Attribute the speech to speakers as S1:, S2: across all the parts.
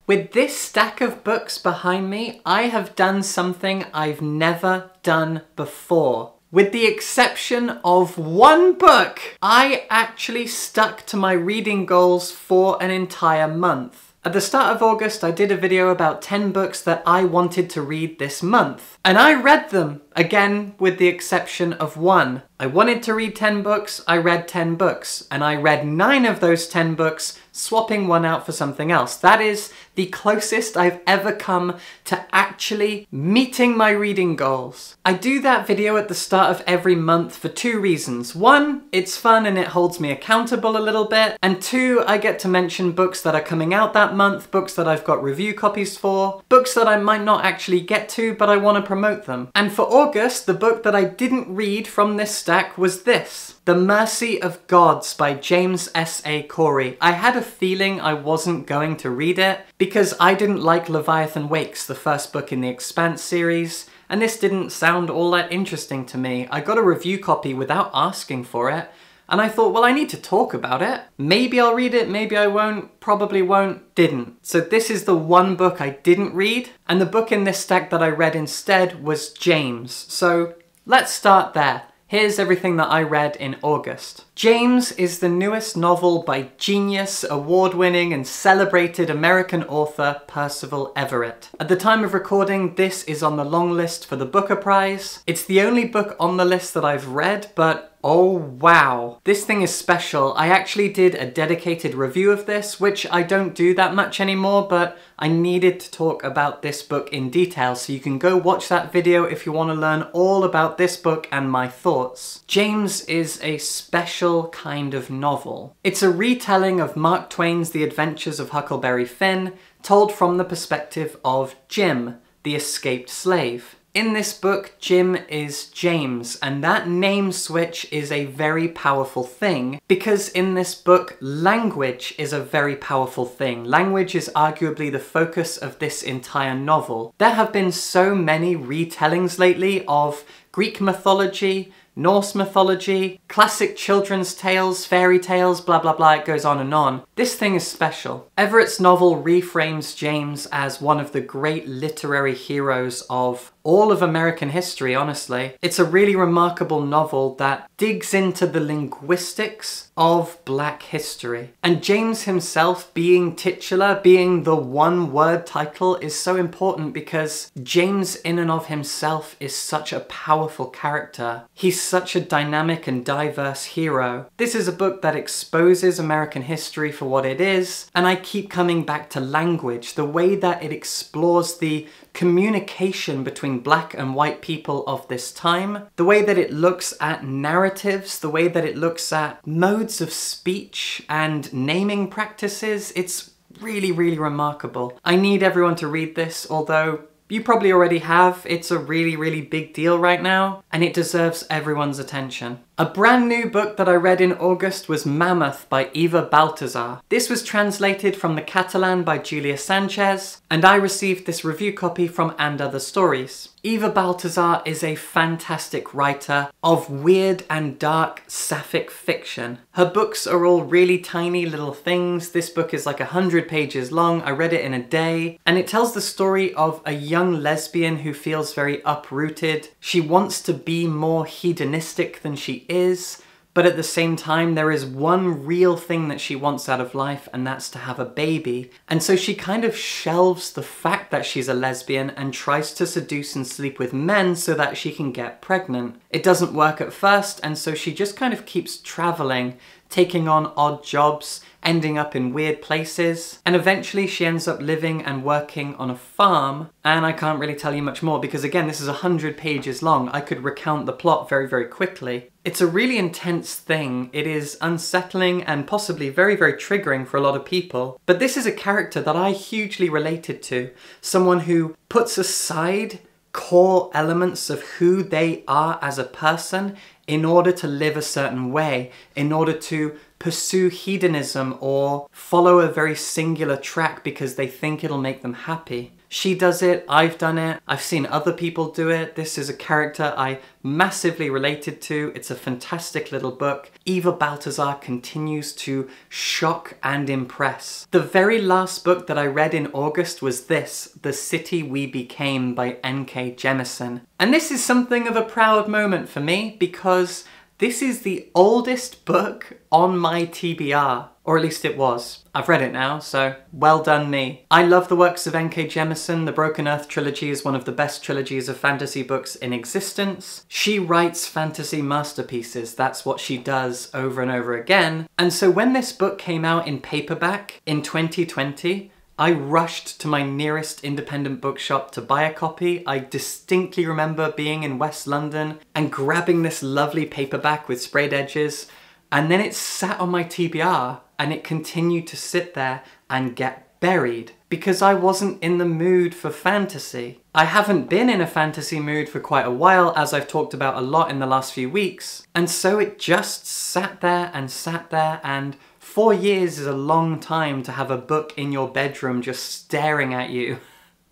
S1: With this stack of books behind me, I have done something I've never done before. With the exception of one book, I actually stuck to my reading goals for an entire month. At the start of August, I did a video about 10 books that I wanted to read this month. And I read them, again with the exception of one. I wanted to read 10 books, I read 10 books. And I read 9 of those 10 books, swapping one out for something else. That is the closest I've ever come to actually meeting my reading goals. I do that video at the start of every month for 2 reasons. 1, it's fun and it holds me accountable a little bit. And 2, I get to mention books that are coming out that month, books that I've got review copies for, books that I might not actually get to, but I want to promote them. And for August, the book that I didn't read from this stack was this. The Mercy of Gods by James S.A. Corey. I had a feeling I wasn't going to read it because I didn't like Leviathan Wakes, the first book in the Expanse series, and this didn't sound all that interesting to me. I got a review copy without asking for it, and I thought, well, I need to talk about it. Maybe I'll read it, maybe I won't, probably won't, didn't. So this is the one book I didn't read, and the book in this stack that I read instead was James. So let's start there. Here's everything that I read in August. James is the newest novel by genius, award-winning and celebrated American author Percival Everett. At the time of recording, this is on the long list for the Booker Prize. It's the only book on the list that I've read, but oh wow. This thing is special. I actually did a dedicated review of this, which I don't do that much anymore, but I needed to talk about this book in detail, so you can go watch that video if you want to learn all about this book and my thoughts. James is a special kind of novel. It's a retelling of Mark Twain's The Adventures of Huckleberry Finn, told from the perspective of Jim, the escaped slave. In this book, Jim is James, and that name switch is a very powerful thing, because in this book, language is a very powerful thing. Language is arguably the focus of this entire novel. There have been so many retellings lately of Greek mythology, Norse mythology, classic children's tales, fairy tales, blah blah blah, it goes on and on. This thing is special. Everett's novel reframes James as one of the great literary heroes of all of American history, honestly. It's a really remarkable novel that digs into the linguistics of Black history. And James himself being titular, being the one-word title, is so important because James in and of himself is such a powerful character. He's such a dynamic and diverse hero. This is a book that exposes American history for what it is, and I keep coming back to language, the way that it explores the communication between Black and white people of this time, the way that it looks at narratives, the way that it looks at modes of speech and naming practices. It's really, really remarkable. I need everyone to read this, although you probably already have. It's a really, really big deal right now, and it deserves everyone's attention. A brand new book that I read in August was Mammoth by Eva Baltazar. This was translated from the Catalan by Julia Sanchez, and I received this review copy from And Other Stories. Eva Baltazar is a fantastic writer of weird and dark sapphic fiction. Her books are all really tiny little things. This book is like 100 pages long. I read it in a day, and it tells the story of a young lesbian who feels very uprooted. She wants to be more hedonistic than she is, but at the same time there is one real thing that she wants out of life, and that's to have a baby. And so she kind of shelves the fact that she's a lesbian and tries to seduce and sleep with men so that she can get pregnant. It doesn't work at first, and so she just kind of keeps traveling, taking on odd jobs, ending up in weird places, and eventually she ends up living and working on a farm, and I can't really tell you much more because again, this is 100 pages long. I could recount the plot very, very quickly. It's a really intense thing. It is unsettling and possibly very, very triggering for a lot of people, but this is a character that I hugely related to. Someone who puts aside core elements of who they are as a person in order to live a certain way, in order to pursue hedonism or follow a very singular track because they think it'll make them happy. She does it, I've done it, I've seen other people do it. This is a character I massively related to. It's a fantastic little book. Eva Balthazar continues to shock and impress. The very last book that I read in August was this, The City We Became by N.K. Jemisin. And this is something of a proud moment for me because this is the oldest book on my TBR. Or at least it was. I've read it now, so well done me. I love the works of N.K. Jemisin. The Broken Earth trilogy is one of the best trilogies of fantasy books in existence. She writes fantasy masterpieces. That's what she does over and over again. And so when this book came out in paperback in 2020, I rushed to my nearest independent bookshop to buy a copy. I distinctly remember being in West London and grabbing this lovely paperback with sprayed edges, and then it sat on my TBR and it continued to sit there and get buried because I wasn't in the mood for fantasy. I haven't been in a fantasy mood for quite a while, as I've talked about a lot in the last few weeks, and so it just sat there, and 4 years is a long time to have a book in your bedroom just staring at you.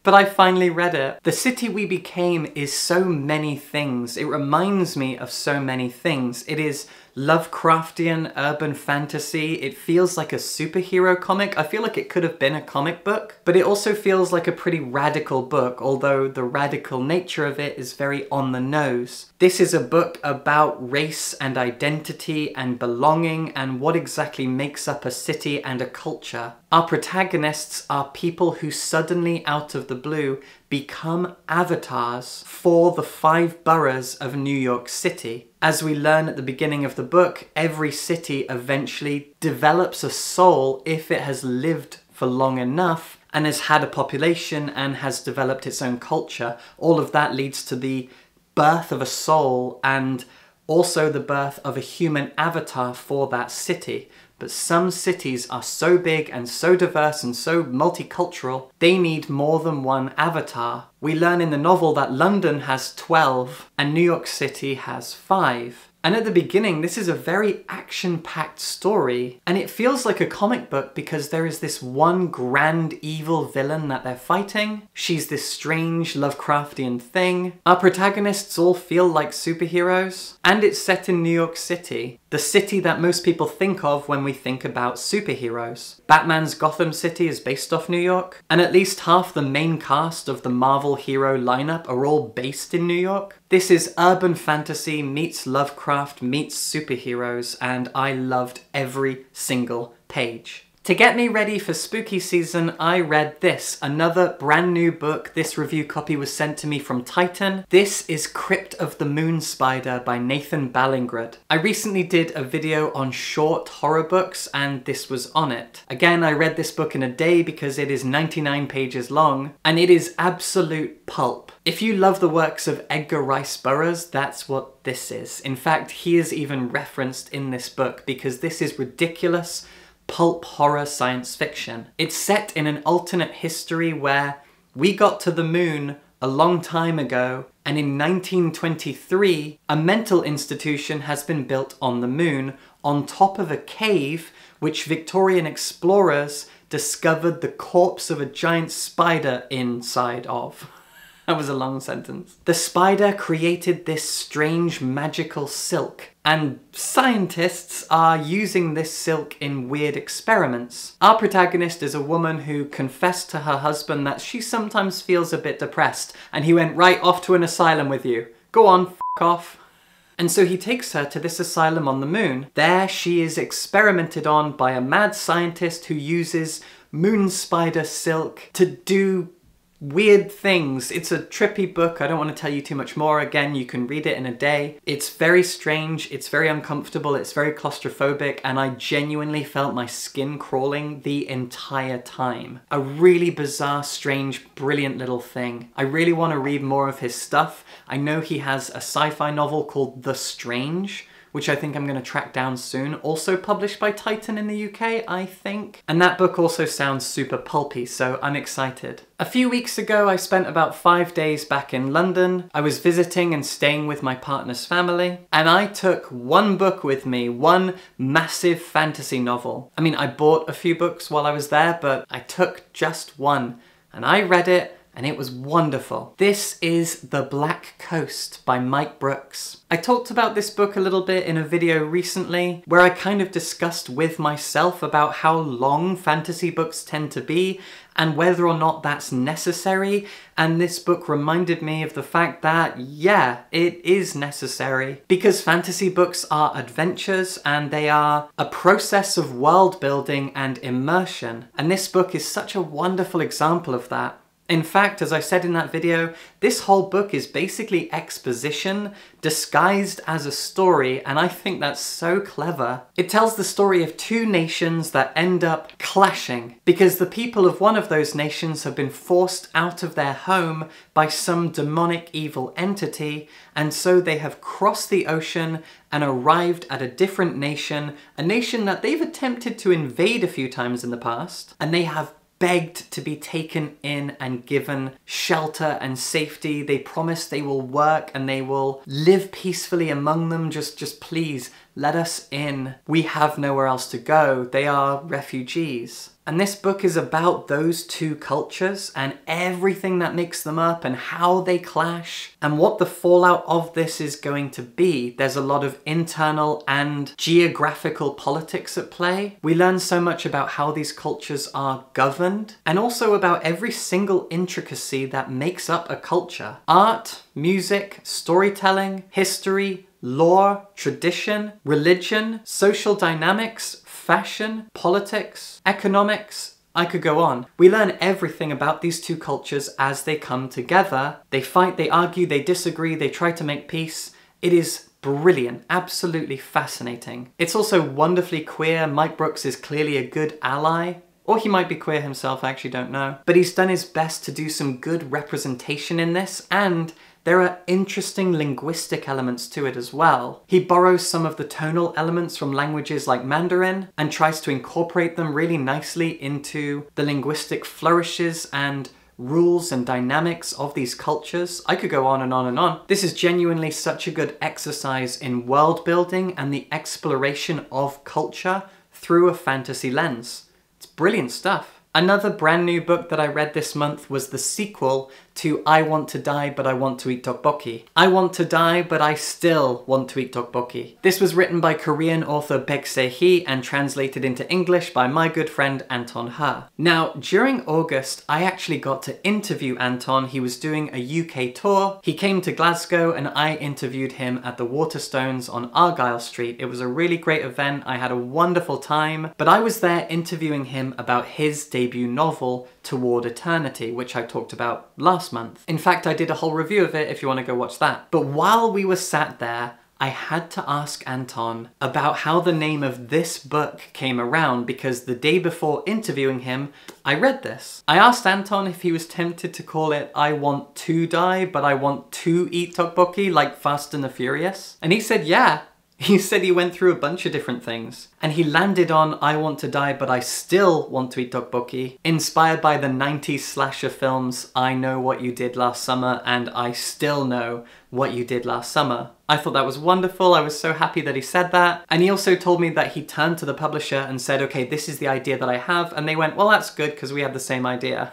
S1: But I finally read it. The City We Became is so many things. It reminds me of so many things. It is Lovecraftian urban fantasy. It feels like a superhero comic. I feel like it could have been a comic book, but it also feels like a pretty radical book, although the radical nature of it is very on the nose. This is a book about race and identity and belonging and what exactly makes up a city and a culture. Our protagonists are people who suddenly, out of the blue, become avatars for the 5 boroughs of New York City. As we learn at the beginning of the book, every city eventually develops a soul if it has lived for long enough and has had a population and has developed its own culture. All of that leads to the birth of a soul and also the birth of a human avatar for that city. But some cities are so big and so diverse and so multicultural, they need more than one avatar. We learn in the novel that London has 12 and New York City has 5. And at the beginning, this is a very action-packed story, and it feels like a comic book because there is this one grand evil villain that they're fighting. She's this strange Lovecraftian thing. Our protagonists all feel like superheroes, and it's set in New York City, the city that most people think of when we think about superheroes. Batman's Gotham City is based off New York, and at least half the main cast of the Marvel hero lineup are all based in New York. This is urban fantasy meets Lovecraft meets superheroes, and I loved every single page. To get me ready for spooky season, I read this, another brand new book. This review copy was sent to me from Titan. This is Crypt of the Moon Spider by Nathan Ballingrud. I recently did a video on short horror books and this was on it. Again, I read this book in a day because it is 99 pages long and it is absolute pulp. If you love the works of Edgar Rice Burroughs, that's what this is. In fact, he is even referenced in this book because this is ridiculous pulp horror science fiction. It's set in an alternate history where we got to the moon a long time ago, and in 1923, a mental institution has been built on the moon on top of a cave which Victorian explorers discovered the corpse of a giant spider inside of. That was a long sentence. The spider created this strange magical silk, and scientists are using this silk in weird experiments. Our protagonist is a woman who confessed to her husband that she sometimes feels a bit depressed, and he went right off to an asylum with you. Go on, f*** off. And so he takes her to this asylum on the moon. There she is experimented on by a mad scientist who uses moon spider silk to do weird things. It's a trippy book. I don't want to tell you too much more. Again, you can read it in a day. It's very strange, it's very uncomfortable, it's very claustrophobic, and I genuinely felt my skin crawling the entire time. A really bizarre, strange, brilliant little thing. I really want to read more of his stuff. I know he has a sci-fi novel called The Strange, which I think I'm going to track down soon, also published by Titan in the UK, I think. And that book also sounds super pulpy, so I'm excited. A few weeks ago, I spent about 5 days back in London. I was visiting and staying with my partner's family, and I took one book with me, one massive fantasy novel. I mean, I bought a few books while I was there, but I took just one, and I read it, and it was wonderful. This is The Black Coast by Mike Brooks. I talked about this book a little bit in a video recently where I kind of discussed with myself about how long fantasy books tend to be and whether or not that's necessary, and this book reminded me of the fact that, yeah, it is necessary. Because fantasy books are adventures and they are a process of world building and immersion, and this book is such a wonderful example of that. In fact, as I said in that video, this whole book is basically exposition disguised as a story, and I think that's so clever. It tells the story of two nations that end up clashing because the people of one of those nations have been forced out of their home by some demonic evil entity, and so they have crossed the ocean and arrived at a different nation, a nation that they've attempted to invade a few times in the past, and they have begged to be taken in and given shelter and safety. They promise they will work and they will live peacefully among them. Just please let us in. We have nowhere else to go. They are refugees. And this book is about those two cultures and everything that makes them up and how they clash and what the fallout of this is going to be. There's a lot of internal and geographical politics at play. We learn so much about how these cultures are governed and also about every single intricacy that makes up a culture. Art, music, storytelling, history, lore, tradition, religion, social dynamics, fashion, politics, economics, I could go on. We learn everything about these two cultures as they come together. They fight, they argue, they disagree, they try to make peace. It is brilliant, absolutely fascinating. It's also wonderfully queer. Mike Brooks is clearly a good ally. Or he might be queer himself, I actually don't know. But he's done his best to do some good representation in this, and there are interesting linguistic elements to it as well. He borrows some of the tonal elements from languages like Mandarin and tries to incorporate them really nicely into the linguistic flourishes and rules and dynamics of these cultures. I could go on and on and on. This is genuinely such a good exercise in world building and the exploration of culture through a fantasy lens. It's brilliant stuff. Another brand new book that I read this month was the sequel to I Want to Die But I Want to Eat Tteokbokki. I want to die but I still want to eat tteokbokki. This was written by Korean author Baek Se-hee and translated into English by my good friend Anton He. Now, during August, I actually got to interview Anton. He was doing a UK tour. He came to Glasgow and I interviewed him at the Waterstones on Argyle Street. It was a really great event. I had a wonderful time, but I was there interviewing him about his debut novel, Toward Eternity, which I talked about last month. In fact, I did a whole review of it if you want to go watch that. But while we were sat there, I had to ask Anton about how the name of this book came around, because the day before interviewing him, I read this. I asked Anton if he was tempted to call it I Want to Die But I Want to Eat Tteokbokki, like Fast and the Furious. And he said, yeah. He said he went through a bunch of different things, and he landed on I Want to Die But I Still Want to Eat Tteokbokki, inspired by the 90s slasher films I Know What You Did Last Summer and I Still Know What You Did Last Summer. I thought that was wonderful. I was so happy that he said that. And he also told me that he turned to the publisher and said, okay, this is the idea that I have. And they went, well, that's good because we have the same idea.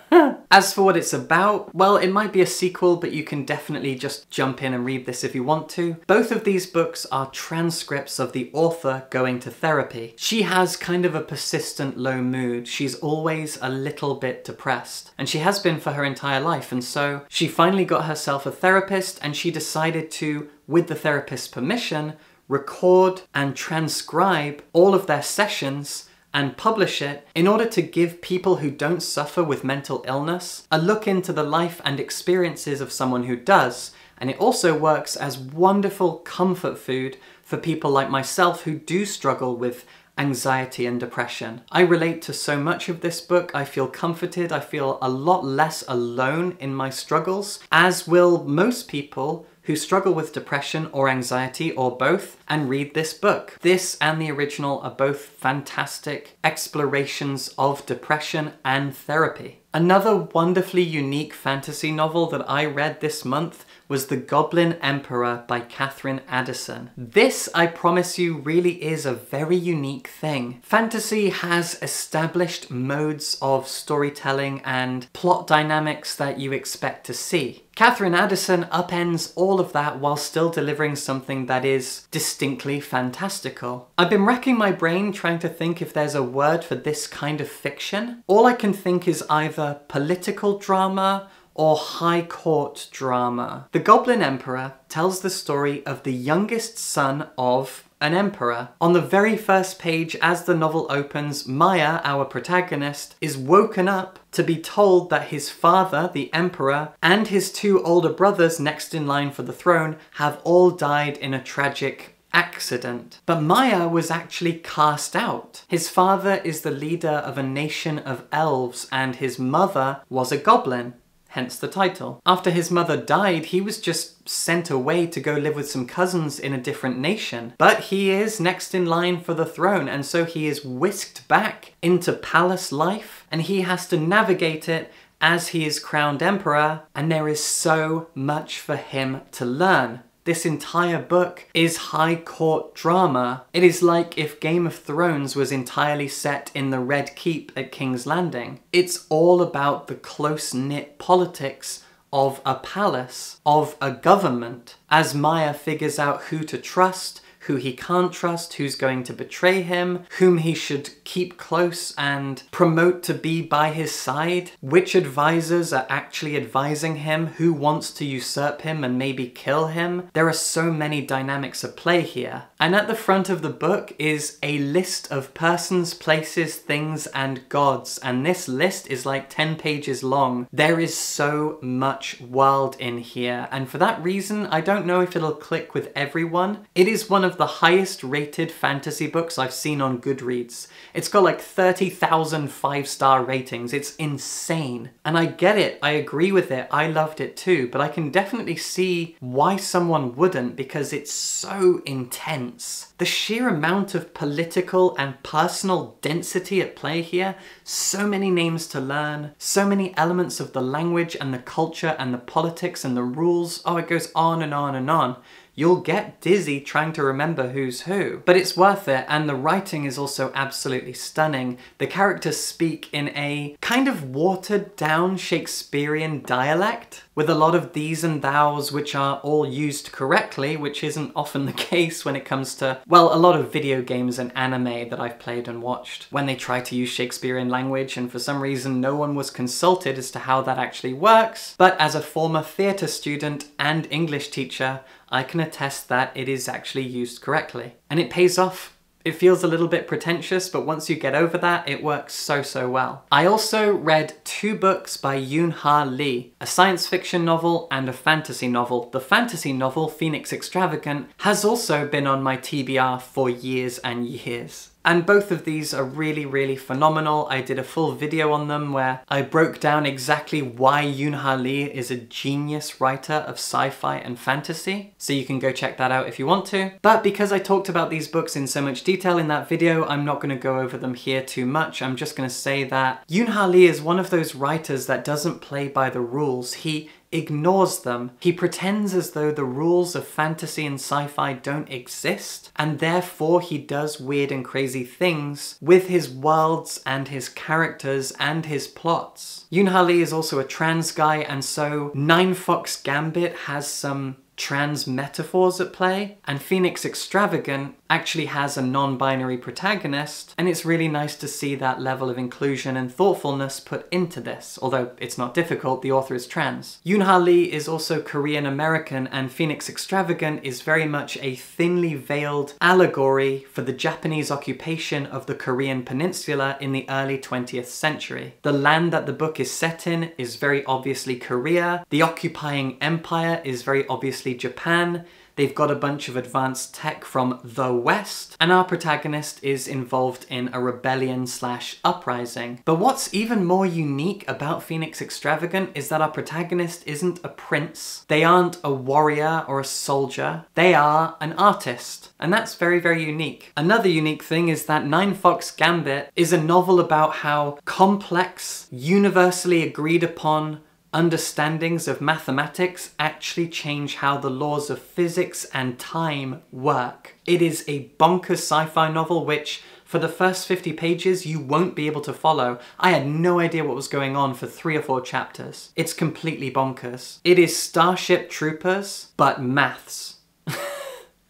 S1: As for what it's about, well, it might be a sequel, but you can definitely just jump in and read this if you want to. Both of these books are transcripts of the author going to therapy. She has kind of a persistent low mood. She's always a little bit depressed, and she has been for her entire life. And so she finally got herself a therapist, and she decided to, with the therapist's permission, record and transcribe all of their sessions and publish it in order to give people who don't suffer with mental illness a look into the life and experiences of someone who does. And it also works as wonderful comfort food for people like myself who do struggle with anxiety and depression. I relate to so much of this book. I feel comforted. I feel a lot less alone in my struggles, as will most people who struggle with depression or anxiety or both and read this book. This and the original are both fantastic explorations of depression and therapy. Another wonderfully unique fantasy novel that I read this month was The Goblin Emperor by Catherine Addison. This, I promise you, really is a very unique thing. Fantasy has established modes of storytelling and plot dynamics that you expect to see. Catherine Addison upends all of that while still delivering something that is distinctly fantastical. I've been racking my brain trying to think if there's a word for this kind of fiction. All I can think is either political drama or high court drama. The Goblin Emperor tells the story of the youngest son of an emperor. On the very first page, as the novel opens, Maya, our protagonist, is woken up to be told that his father, the emperor, and his two older brothers next in line for the throne have all died in a tragic accident. But Maya was actually cast out. His father is the leader of a nation of elves and his mother was a goblin. Hence the title. After his mother died, he was just sent away to go live with some cousins in a different nation. But he is next in line for the throne, and so he is whisked back into palace life, and he has to navigate it as he is crowned emperor, and there is so much for him to learn. This entire book is high court drama. It is like if Game of Thrones was entirely set in the Red Keep at King's Landing. It's all about the close-knit politics of a palace, of a government, as Maya figures out who to trust, who he can't trust, who's going to betray him, whom he should keep close and promote to be by his side, which advisors are actually advising him, who wants to usurp him and maybe kill him. There are so many dynamics at play here. And at the front of the book is a list of persons, places, things, and gods. And this list is like 10 pages long. There is so much world in here. And for that reason, I don't know if it'll click with everyone. It is one of the highest rated fantasy books I've seen on Goodreads. It's got like 30,000 5-star ratings. It's insane. And I get it. I agree with it. I loved it too. But I can definitely see why someone wouldn't, because it's so intense. The sheer amount of political and personal density at play here, so many names to learn, so many elements of the language and the culture and the politics and the rules. Oh, it goes on and on and on. You'll get dizzy trying to remember who's who. But it's worth it, and the writing is also absolutely stunning. The characters speak in a kind of watered down Shakespearean dialect, with a lot of these and thous which are all used correctly, which isn't often the case when it comes to, well, a lot of video games and anime that I've played and watched, when they try to use Shakespearean language, and for some reason no one was consulted as to how that actually works. But as a former theatre student and English teacher, I can attest that it is actually used correctly. And it pays off. It feels a little bit pretentious, but once you get over that, it works so, so well. I also read 2 books by YunHyun Lee, a science fiction novel and a fantasy novel. The fantasy novel, Phoenix Extravagant, has also been on my TBR for years and years. And both of these are really, really phenomenal. I did a full video on them where I broke down exactly why YunHyun Lee is a genius writer of sci-fi and fantasy. So you can go check that out if you want to. But because I talked about these books in so much detail in that video, I'm not going to go over them here too much. I'm just going to say that YunHyun Lee is one of those writers that doesn't play by the rules. He ignores them. He pretends as though the rules of fantasy and sci-fi don't exist, and therefore he does weird and crazy things with his worlds and his characters and his plots. YunHyun Lee is also a trans guy, and so Nine Fox Gambit has some trans metaphors at play, and Phoenix Extravagant actually has a non-binary protagonist, and it's really nice to see that level of inclusion and thoughtfulness put into this, although it's not difficult, the author is trans. YunHyun Lee is also Korean American, and Phoenix Extravagant is very much a thinly veiled allegory for the Japanese occupation of the Korean peninsula in the early 20th century. The land that the book is set in is very obviously Korea, the occupying empire is very obviously Japan, they've got a bunch of advanced tech from the West, and our protagonist is involved in a rebellion / uprising. But what's even more unique about Phoenix Extravagant is that our protagonist isn't a prince, they aren't a warrior or a soldier, they are an artist. And that's very, very unique. Another unique thing is that Nine Fox Gambit is a novel about how complex, universally agreed upon understandings of mathematics actually change how the laws of physics and time work. It is a bonkers sci-fi novel which, for the first 50 pages, you won't be able to follow. I had no idea what was going on for 3 or 4 chapters. It's completely bonkers. It is Starship Troopers, but maths.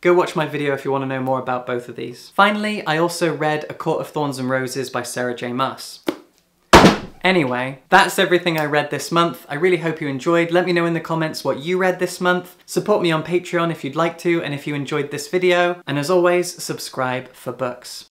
S1: Go watch my video if you want to know more about both of these. Finally, I also read A Court of Thorns and Roses by Sarah J. Maas. Anyway, that's everything I read this month. I really hope you enjoyed. Let me know in the comments what you read this month. Support me on Patreon if you'd like to, and if you enjoyed this video. And as always, subscribe for books.